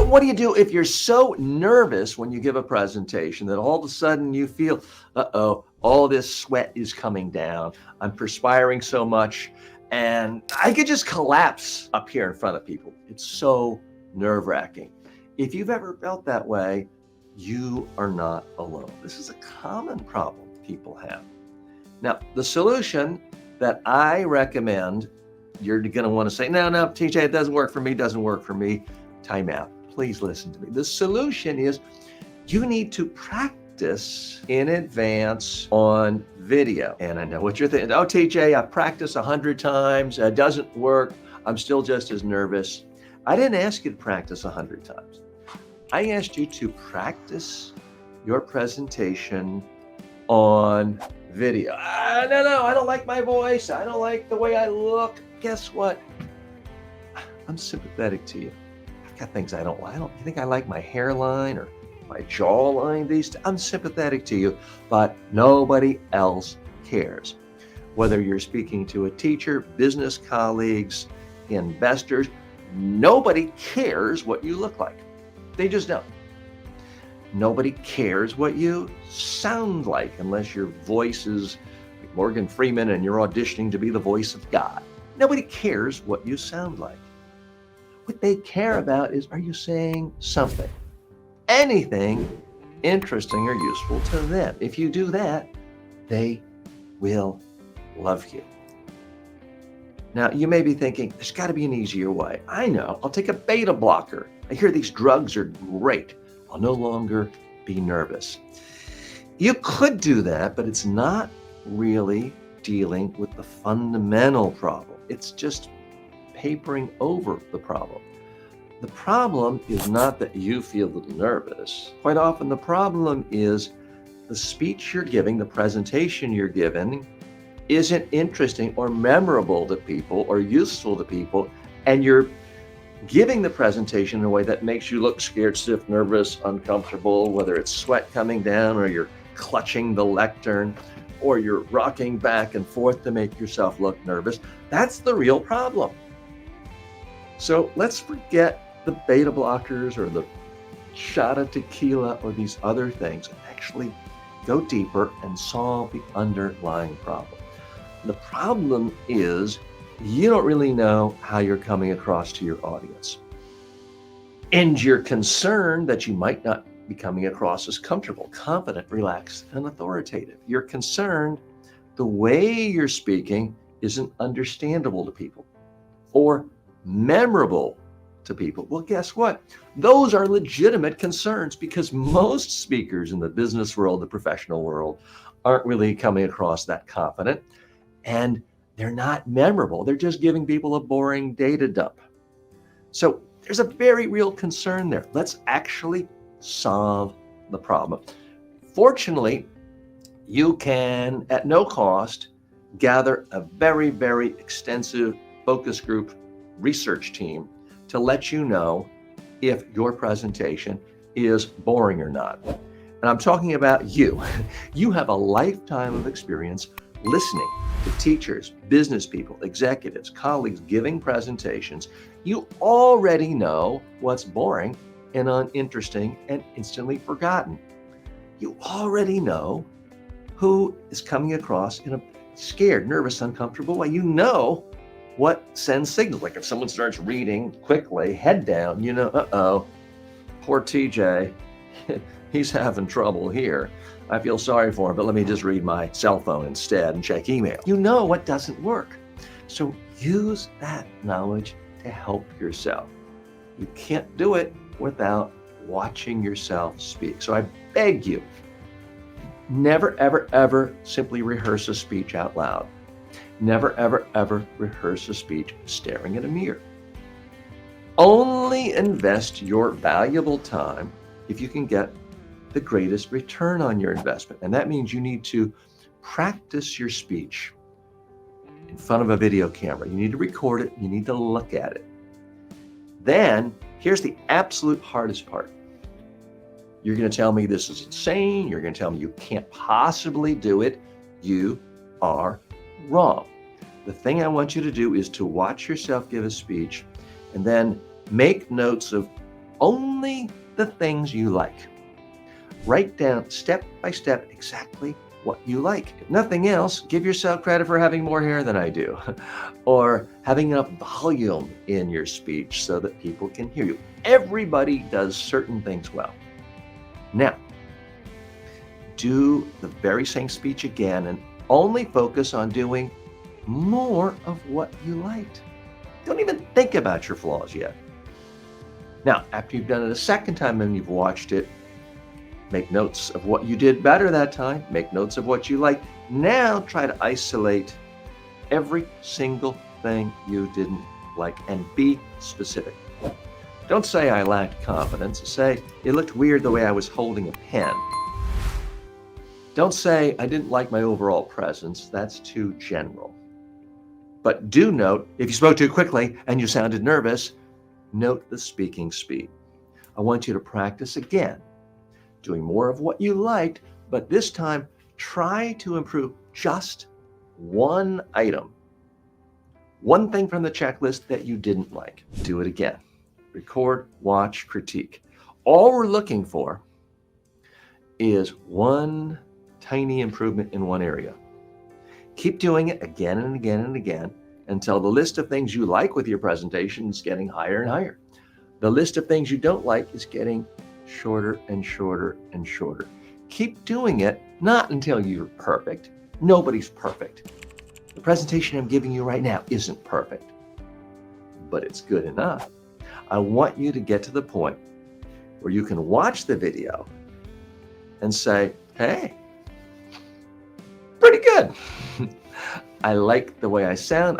what do you do if you're so nervous when you give a presentation that all of a sudden you feel, uh-oh, all this sweat is coming down. I'm perspiring so much and I could just collapse up here in front of people. It's so nerve-wracking. If you've ever felt that way, you are not alone. This is a common problem people have. Now, the solution that I recommend, you're going to want to say, no, TJ, it doesn't work for me. Time out. Please listen to me. The solution is you need to practice in advance on video. And I know what you're thinking. Oh, TJ, I practiced 100 times. It doesn't work. I'm still just as nervous. I didn't ask you to practice 100 times. I asked you to practice your presentation on video. No, I don't like my voice. I don't like the way I look. Guess what? I'm sympathetic to you. I've got things I don't like. You think I like my hairline or my jawline these days? I'm sympathetic to you, but nobody else cares. Whether you're speaking to a teacher, business colleagues, investors, nobody cares what you look like. They just don't. Nobody cares what you sound like unless your voice is like Morgan Freeman and you're auditioning to be the voice of God. Nobody cares what you sound like. What they care about is, are you saying something, anything interesting or useful to them? If you do that, they will love you. Now, you may be thinking, there's got to be an easier way. I know, I'll take a beta blocker. I hear these drugs are great. I'll no longer be nervous. You could do that, but it's not really dealing with the fundamental problem. It's just papering over the problem. The problem is not that you feel a little nervous. Quite often the problem is the speech you're giving, the presentation you're giving, isn't interesting or memorable to people or useful to people, and you're giving the presentation in a way that makes you look scared, stiff, nervous, uncomfortable, whether it's sweat coming down or you're clutching the lectern or you're rocking back and forth to make yourself look nervous. That's the real problem. So let's forget the beta blockers or the shot of tequila or these other things and actually go deeper and solve the underlying problem. The problem is you don't really know how you're coming across to your audience. And you're concerned that you might not be coming across as comfortable, confident, relaxed, and authoritative. You're concerned the way you're speaking isn't understandable to people or memorable to people. Well, guess what? Those are legitimate concerns because most speakers in the business world, the professional world, aren't really coming across that confident, and they're not memorable. They're just giving people a boring data dump. So there's a very real concern there. Let's actually solve the problem. Fortunately, you can, at no cost, gather a very, very extensive focus group research team to let you know if your presentation is boring or not. And I'm talking about you. You have a lifetime of experience listening to teachers, business people, executives, colleagues giving presentations. You already know what's boring and uninteresting and instantly forgotten. You already know who is coming across in a scared, nervous, uncomfortable way. You know what sends signals. Like if someone starts reading quickly, head down, you know, uh-oh, poor TJ, he's having trouble here. I feel sorry for him, but let me just read my cell phone instead and check email. You know what doesn't work. So use that knowledge to help yourself. You can't do it without watching yourself speak. So I beg you, never, ever, ever simply rehearse a speech out loud. Never, ever, ever rehearse a speech staring at a mirror. Only invest your valuable time if you can get the greatest return on your investment. And that means you need to practice your speech in front of a video camera. You need to record it. You need to look at it. Then here's the absolute hardest part. You're going to tell me this is insane. You're going to tell me you can't possibly do it. You are wrong. The thing I want you to do is to watch yourself give a speech and then make notes of only the things you like. Write down step by step exactly what you like. If nothing else, give yourself credit for having more hair than I do, or having enough volume in your speech so that people can hear you. Everybody does certain things well. Now, do the very same speech again and only focus on doing more of what you liked. Don't even think about your flaws yet. Now, after you've done it a second time and you've watched it, make notes of what you did better that time. Make notes of what you liked. Now try to isolate every single thing you didn't like and be specific. Don't say I lacked confidence. Say it looked weird the way I was holding a pen. Don't say I didn't like my overall presence. That's too general. But do note, if you spoke too quickly and you sounded nervous, note the speaking speed. I want you to practice again, doing more of what you liked, but this time try to improve just one item. One thing from the checklist that you didn't like. Do it again. Record, watch, critique. All we're looking for is one tiny improvement in one area. Keep doing it again and again and again until the list of things you like with your presentation is getting higher and higher. The list of things you don't like is getting shorter and shorter and shorter. Keep doing it, not until you're perfect. Nobody's perfect. The presentation I'm giving you right now isn't perfect, but it's good enough. I want you to get to the point where you can watch the video and say, hey, pretty good. I like the way I sound.